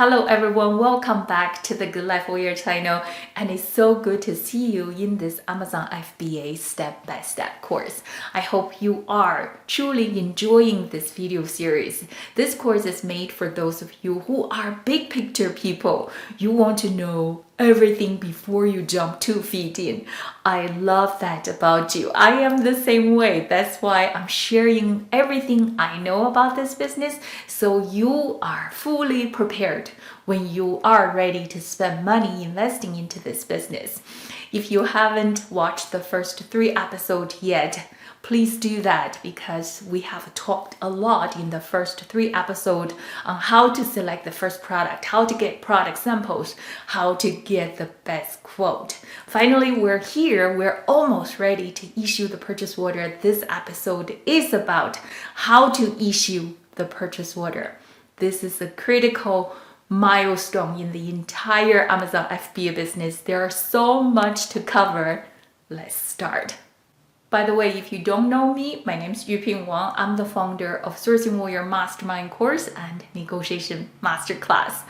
Hello everyone, welcome back to the Good Life Warrior channel, and it's so good to see you in this Amazon FBA step-by-step course. I hope you are truly enjoying this video series. This course is made for those of you who are big picture people. You want to know everything before you jump 2 feet in. I love that about you. I am the same way. That's why I'm sharing everything I know about this business so you are fully prepared when you are ready to spend money investing into this business. If you haven't watched the first 3 episodes yet, please do that because we have talked a lot in the first 3 episodes on how to select the first product, how to get product samples, how to get the best quote. Finally, we're here. We're almost ready to issue the purchase order. This episode is about how to issue the purchase order. This is a critical milestone in the entire Amazon FBA business. There are so much to cover. Let's start. By the way, if you don't know me, my name is Yuping Wang. I'm the founder of Sourcing Warrior Mastermind course and Negotiation Masterclass.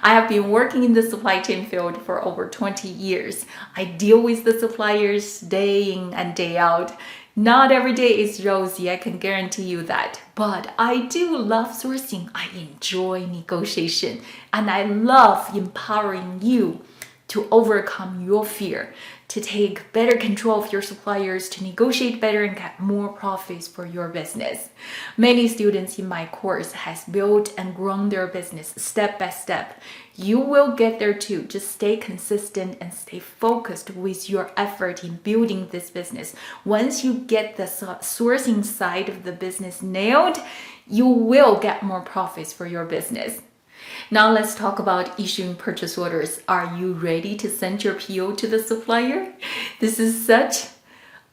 I have been working in the supply chain field for over 20 years. I deal with the suppliers day in and day out. Not every day is rosy, I can guarantee you that. But I do love sourcing. I enjoy negotiation. And I love empowering you to overcome your fear, to take better control of your suppliers, to negotiate better and get more profits for your business. Many students in my course has built and grown their business step by step. You will get there too. Just stay consistent and stay focused with your effort in building this business. Once you get the sourcing side of the business nailed, you will get more profits for your business. Now let's talk about issuing purchase orders. Are you ready to send your PO to the supplier? This is such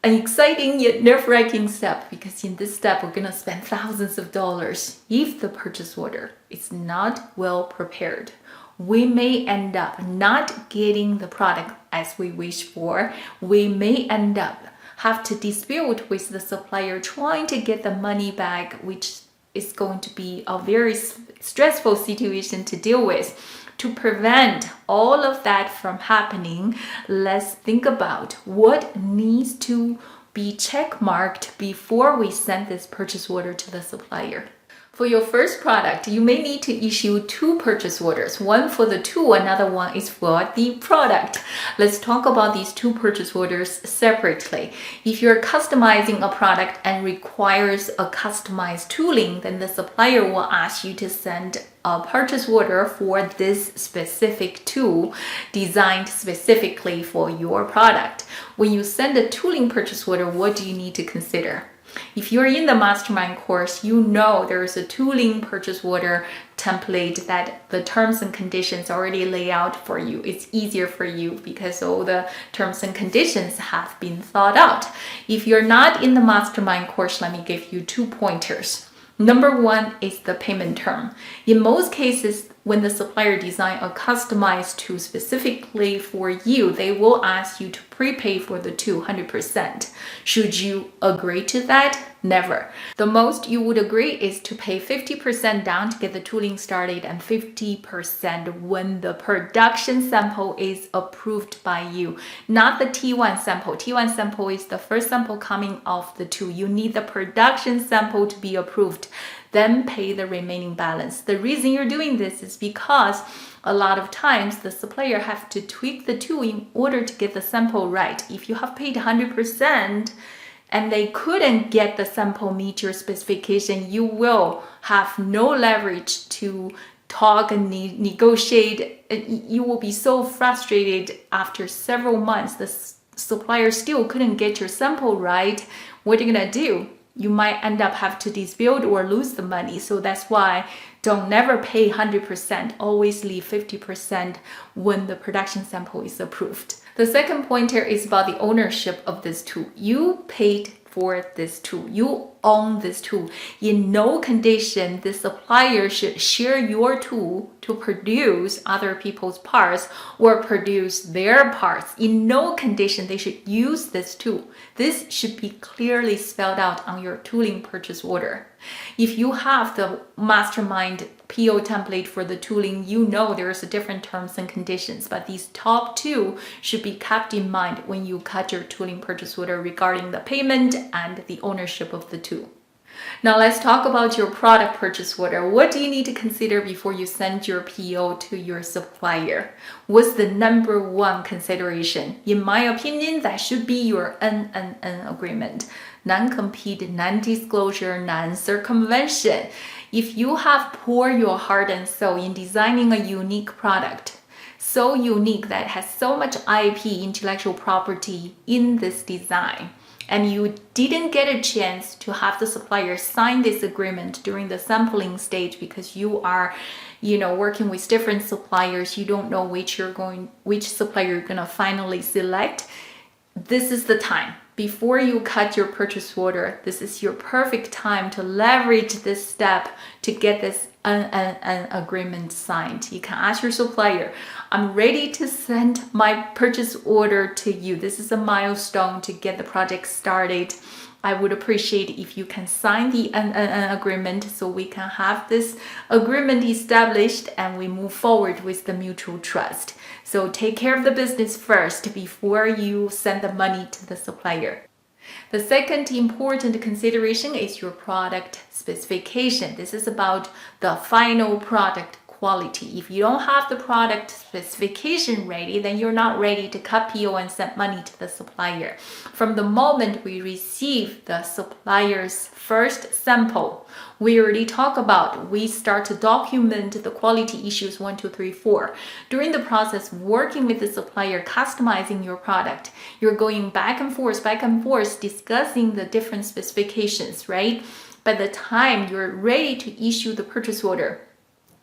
an exciting yet nerve-wracking step because in this step we're going to spend thousands of dollars. If the purchase order is not well prepared, we may end up not getting the product as we wish for. We may end up have to dispute with the supplier trying to get the money back, which is going to be a very stressful situation to deal with. To prevent all of that from happening, let's think about what needs to be checkmarked before we send this purchase order to the supplier. For your first product, you may need to issue 2 purchase orders, one for the tool, another one is for the product. Let's talk about these 2 purchase orders separately. If you're customizing a product and requires a customized tooling, then the supplier will ask you to send a purchase order for this specific tool designed specifically for your product. When you send a tooling purchase order, what do you need to consider? If you're in the mastermind course, you know there is a tooling purchase order template that the terms and conditions already lay out for you. It's easier for you because all the terms and conditions have been thought out. If you're not in the mastermind course, let me give you 2 pointers. Number 1 is the payment term. In most cases, when the supplier designs a customized tool specifically for you, they will ask you to prepay for the tool 100%. Should you agree to that? Never. The most you would agree is to pay 50% down to get the tooling started and 50% when the production sample is approved by you. Not the T1 sample. T1 sample is the first sample coming off the tool. You need the production sample to be approved. Then pay the remaining balance. The reason you're doing this is because a lot of times the supplier have to tweak the tool in order to get the sample right. If you have paid 100% and they couldn't get the sample meet your specification, you will have no leverage to talk and negotiate. You will be so frustrated after several months. The supplier still couldn't get your sample right. What are you gonna do? You might end up have to dispute or lose the money. So that's why don't never pay 100%. Always leave 50% when the production sample is approved. The second pointer is about the ownership of this tool. You paid for this tool. You own this tool. In no condition, the supplier should share your tool to produce other people's parts or produce their parts. In no condition, they should use this tool. This should be clearly spelled out on your tooling purchase order. If you have the mastermind PO template for the tooling, you know there's a different terms and conditions, but these top two should be kept in mind when you cut your tooling purchase order regarding the payment and the ownership of the tool. Now let's talk about your product purchase order. What do you need to consider before you send your PO to your supplier? What's the number one consideration? In my opinion, that should be your NNN agreement. Non-compete, non-disclosure, non-circumvention. If you have poured your heart and soul in designing a unique product, so unique that has so much IP, intellectual property in this design, and you didn't get a chance to have the supplier sign this agreement during the sampling stage because you are, working with different suppliers, you don't know which supplier you're gonna finally select, this is the time. Before you cut your purchase order, this is your perfect time to leverage this step to get this an agreement signed. You can ask your supplier, I'm ready to send my purchase order to you. This is a milestone to get the project started. I would appreciate if you can sign the agreement so we can have this agreement established and we move forward with the mutual trust. So take care of the business first before you send the money to the supplier. The second important consideration is your product specification. This is about the final product quality. If you don't have the product specification ready, then you're not ready to cut PO and send money to the supplier. From the moment we receive the supplier's first sample, we already talked about, we start to document the quality issues 1, 2, 3, 4. During the process, working with the supplier, customizing your product, you're going back and forth, discussing the different specifications, right? By the time you're ready to issue the purchase order,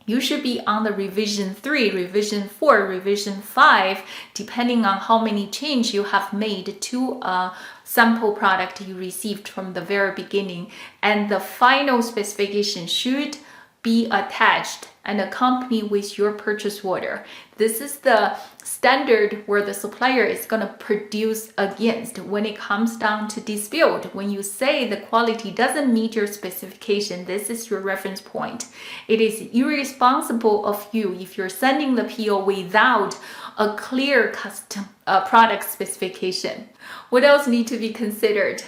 you should be on the revision 3, revision 4, revision 5, depending on how many changes you have made to a sample product you received from the very beginning. And the final specification should be attached and accompanied with your purchase order. This is the standard where the supplier is going to produce against when it comes down to dispute. When you say the quality doesn't meet your specification, this is your reference point. It is irresponsible of you if you're sending the PO without a clear custom product specification. What else need to be considered?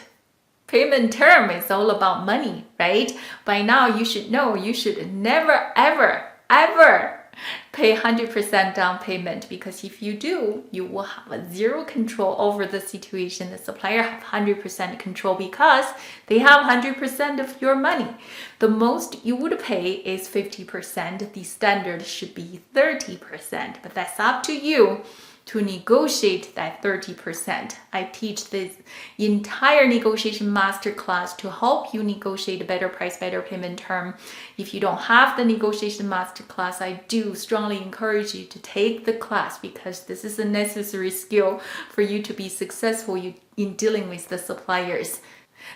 Payment term is all about money, right? By now, you should know you should never, ever pay 100% down payment, because if you do, you will have zero control over the situation. The supplier have 100% control because they have 100% of your money. The most you would pay is 50%. The standard should be 30%, but that's up to you to negotiate that 30%. I teach this entire negotiation masterclass to help you negotiate a better price, better payment term. If you don't have the negotiation masterclass, I do strongly encourage you to take the class, because this is a necessary skill for you to be successful in dealing with the suppliers.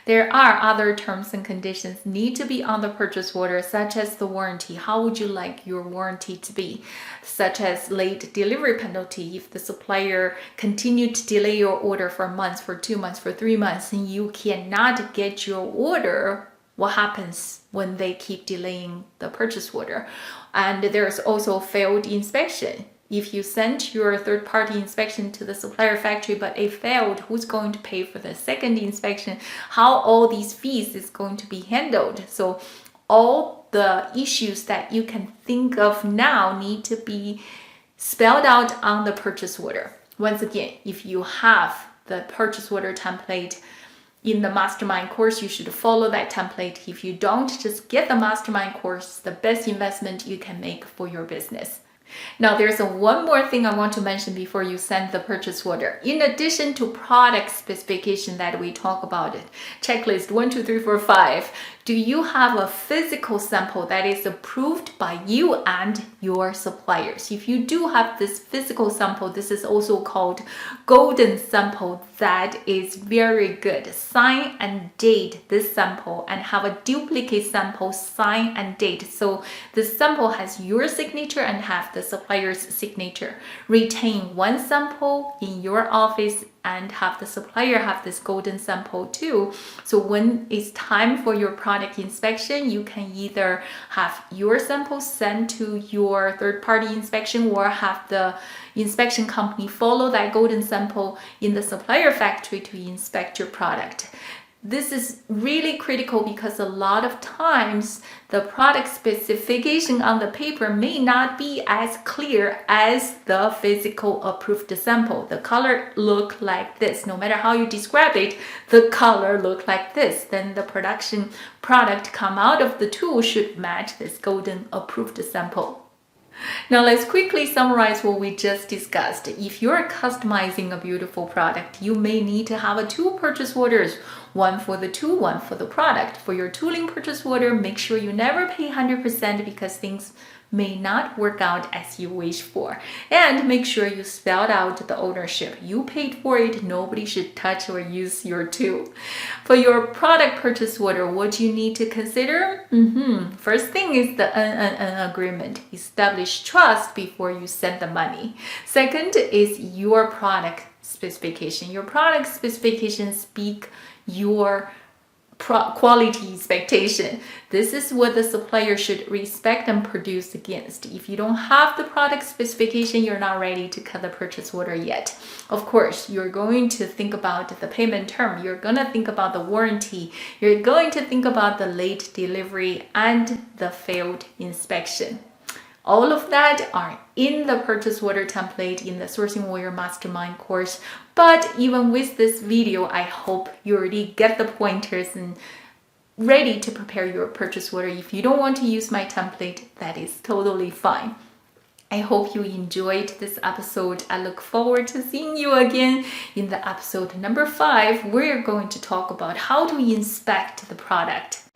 There are other terms and conditions need to be on the purchase order, such as the warranty. How would you like your warranty to be? Such as late delivery penalty. If the supplier continued to delay your order for months, for 2 months, for 3 months, and you cannot get your order, what happens when they keep delaying the purchase order? And there's also failed inspection. If you sent your third-party inspection to the supplier factory, but it failed, who's going to pay for the second inspection? How all these fees is going to be handled? So all the issues that you can think of now need to be spelled out on the purchase order. Once again, if you have the purchase order template in the mastermind course, you should follow that template. If you don't, just get the mastermind course, the best investment you can make for your business. Now, there's one more thing I want to mention before you send the purchase order. In addition to product specification that we talk about it, checklist 1, 2, 3, 4, 5, do you have a physical sample that is approved by you and your suppliers? If you do have this physical sample, this is also called golden sample. That is very good. Sign and date this sample and have a duplicate sample, sign and date. So this sample has your signature and have the supplier's signature. Retain one sample in your office and have the supplier have this golden sample too. So when it's time for your product inspection, you can either have your sample sent to your third-party inspection or have the inspection company follow that golden sample in the supplier factory to inspect your product. This is really critical because a lot of times the product specification on the paper may not be as clear as the physical approved sample. The color look like this. No matter how you describe it, the color look like this. Then the production product come out of the tool should match this golden approved sample. Now let's quickly summarize what we just discussed. If you're customizing a beautiful product, you may need to have two purchase orders, one for the tool, one for the product. For your tooling purchase order, make sure you never pay 100% because things may not work out as you wish for. And make sure you spelled out the ownership. You paid for it, nobody should touch or use your tool. For your product purchase order, what you need to consider? First thing is the NNN agreement. Establish trust before you send the money. Second is your product specification. Your product specification speak your quality expectation. This is what the supplier should respect and produce against. If you don't have the product specification, you're not ready to cut the purchase order yet. Of course, you're going to think about the payment term. You're going to think about the warranty. You're going to think about the late delivery and the failed inspection. All of that are in the purchase order template in the Sourcing Warrior Mastermind course. But even with this video, I hope you already get the pointers and ready to prepare your purchase order. If you don't want to use my template, that is totally fine. I hope you enjoyed this episode. I look forward to seeing you again in the episode number 5. We're going to talk about how to inspect the product.